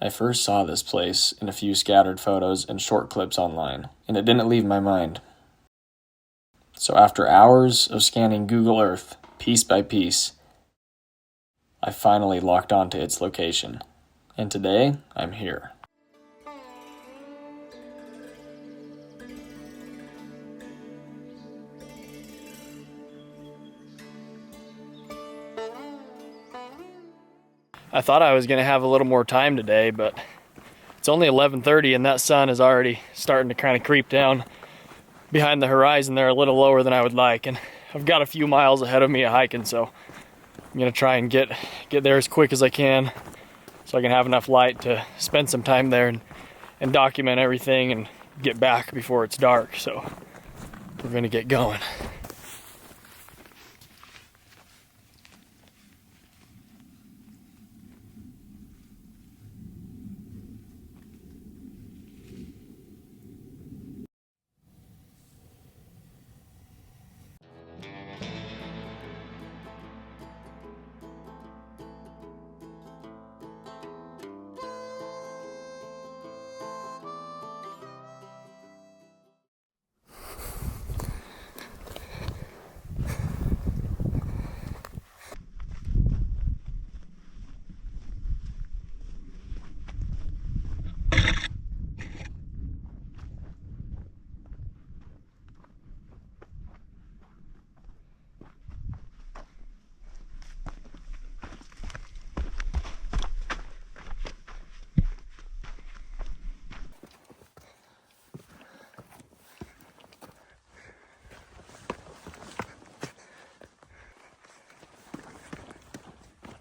I first saw this place in a few scattered photos and short clips online, and it didn't leave my mind. So after hours of scanning Google Earth, piece by piece, I finally locked onto its location. And today, I'm here. I thought I was going to have a little more time today, but it's only 11:30 and that sun is already starting to kind of creep down behind the horizon there, a little lower than I would like. And I've got a few miles ahead of me of hiking, so I'm going to try and get there as quick as I can so I can have enough light to spend some time there and document everything and get back before it's dark. So we're going to get going.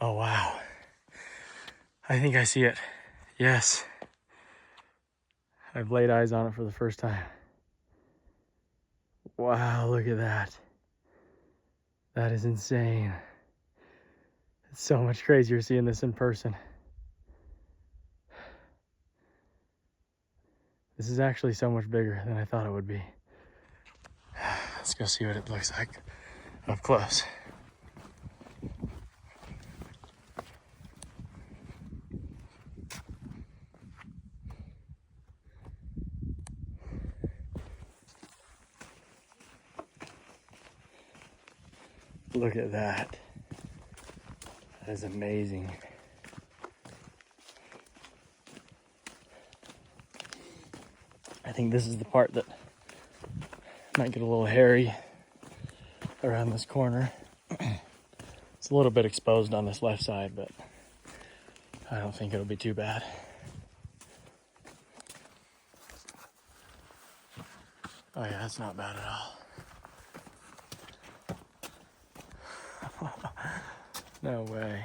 Oh wow, I think I see it. Yes, I've laid eyes on it for the first time. Wow, look at that. That is insane. It's so much crazier seeing this in person. This is actually so much bigger than I thought it would be. Let's go see what it looks like up close. Look at that. That is amazing. I think this is the part that might get a little hairy around this corner. It's a little bit exposed on this left side, but I don't think it'll be too bad. Oh yeah, that's not bad at all. No way.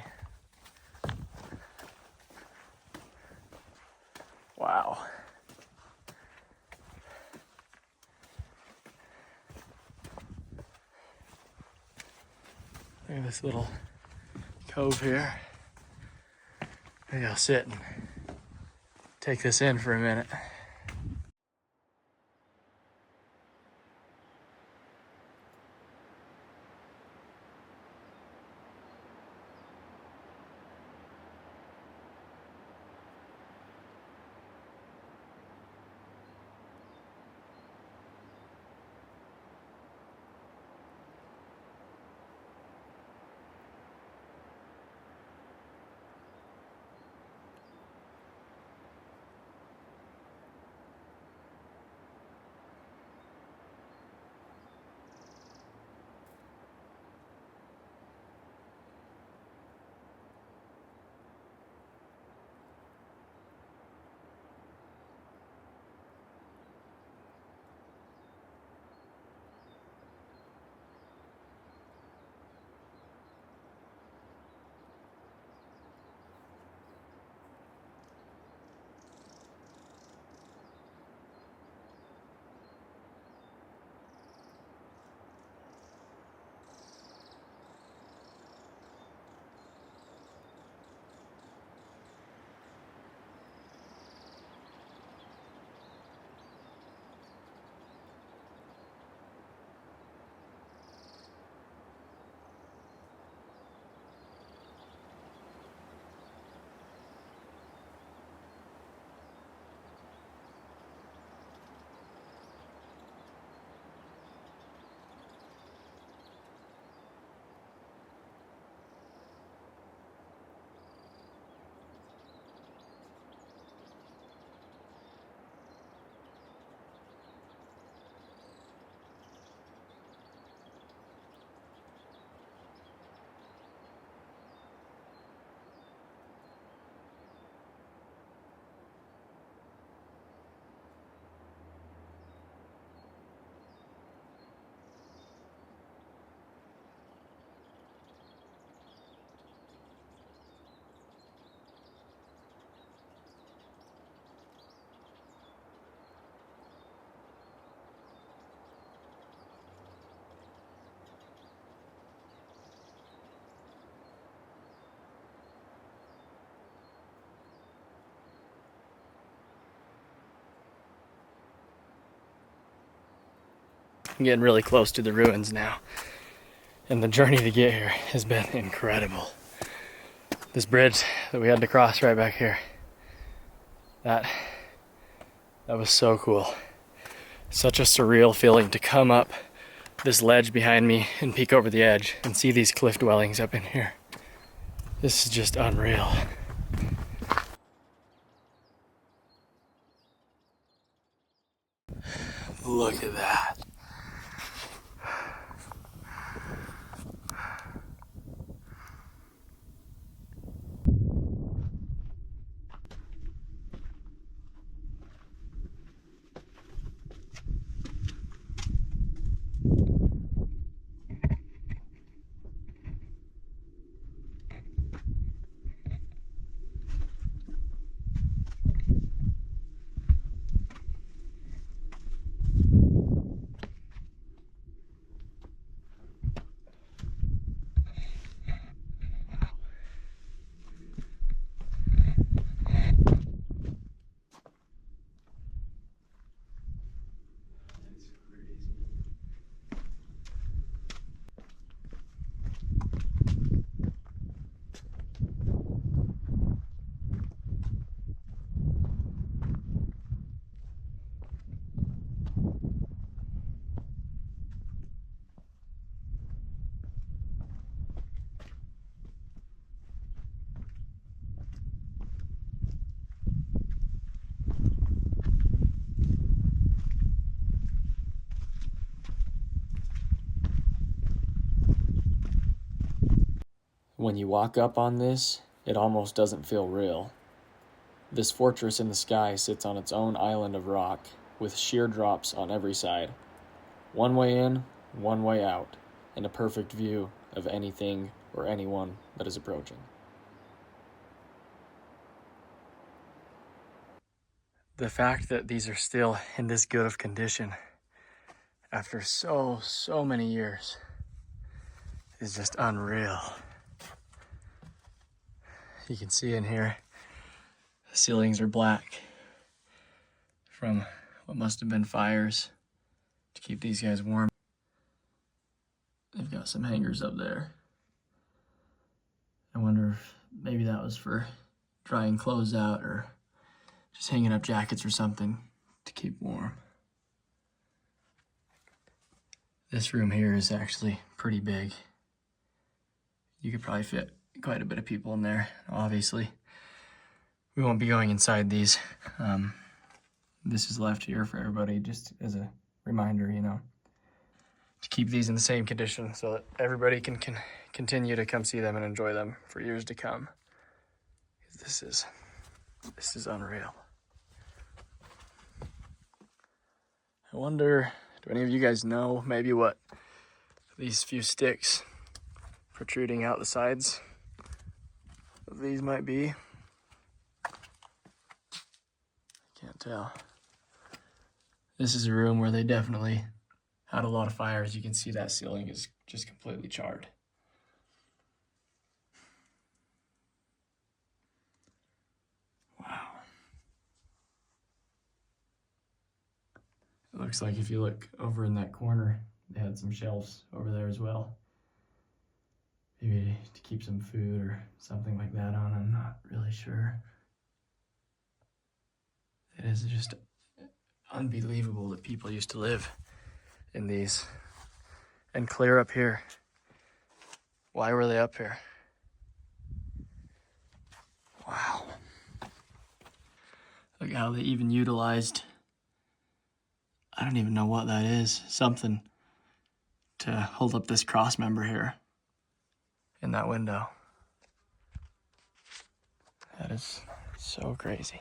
Wow. Look at this little cove here. Maybe I'll sit and take this in for a minute. I'm getting really close to the ruins now. And the journey to get here has been incredible. This bridge that we had to cross right back here, that was so cool. Such a surreal feeling to come up this ledge behind me and peek over the edge and see these cliff dwellings up in here. This is just unreal. Look at that. When you walk up on this, it almost doesn't feel real. This fortress in the sky sits on its own island of rock, with sheer drops on every side. One way in, one way out, and a perfect view of anything or anyone that is approaching. The fact that these are still in this good of condition after so many years is just unreal. You can see in here, the ceilings are black from what must have been fires to keep these guys warm. They've got some hangers up there. I wonder if maybe that was for drying clothes out or just hanging up jackets or something to keep warm. This room here is actually pretty big. You could probably fit quite a bit of people in there. Obviously, we won't be going inside these. This is left here for everybody just as a reminder, you know, to keep these in the same condition so that everybody can continue to come see them and enjoy them for years to come. This is unreal. I wonder, do any of you guys know maybe what these few sticks protruding out the sides of these might be? I can't tell. This is a room where they definitely had a lot of fires. You can see that ceiling is just completely charred. Wow. It looks like if you look over in that corner, they had some shelves over there as well. Maybe to keep some food or something like that on, I'm not really sure. It is just unbelievable that people used to live in these. And clear up here. Why were they up here? Wow. Look how they even utilized, I don't even know what that is, something to hold up this cross member here in that window. That is so crazy.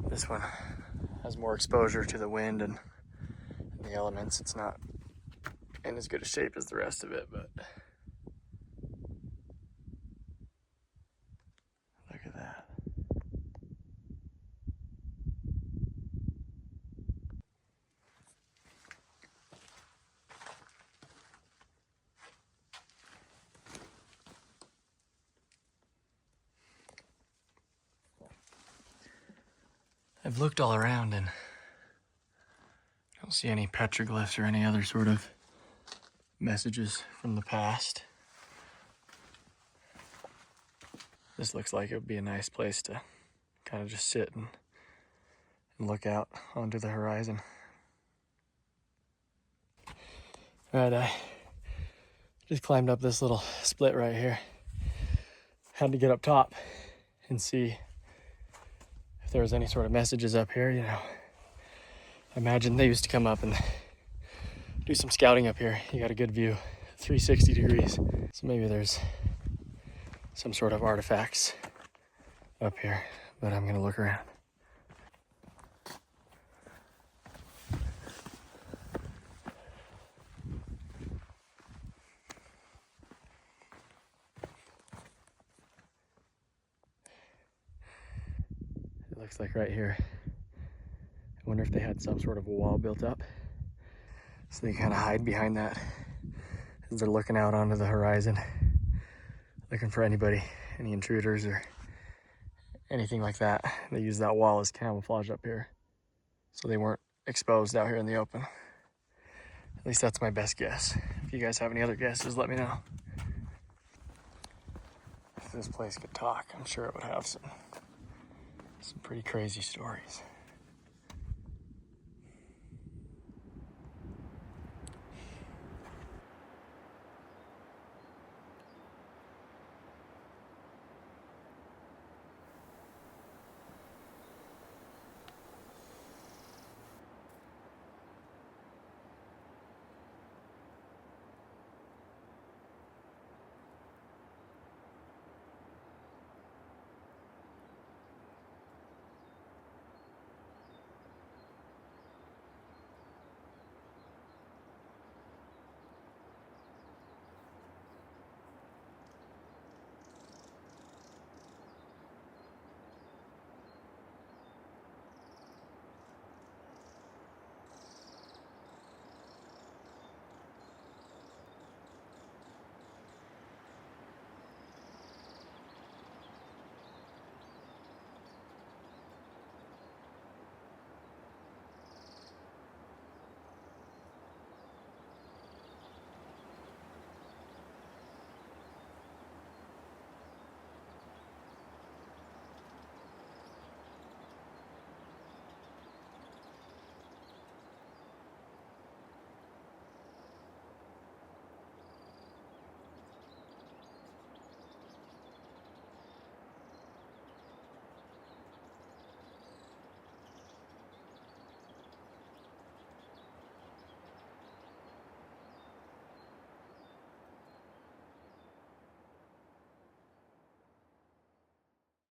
This one has more exposure to the wind and the elements. It's not in as good a shape as the rest of it, but look at that. I've looked all around and I don't see any petroglyphs or any other sort of messages from the past. This looks like it would be a nice place to kind of just sit and look out onto the horizon. All right, I just climbed up this little split right here. Had to get up top and see if there was any sort of messages up here, you know. I imagine they used to come up and do some scouting up here. You got a good view, 360 degrees. So maybe there's some sort of artifacts up here, but I'm gonna look around. It looks like right here. I wonder if they had some sort of a wall built up, so they kind of hide behind that as they're looking out onto the horizon, looking for anybody, any intruders or anything like that. They use that wall as camouflage up here, so they weren't exposed out here in the open. At least that's my best guess. If you guys have any other guesses, let me know. If this place could talk, I'm sure it would have some pretty crazy stories.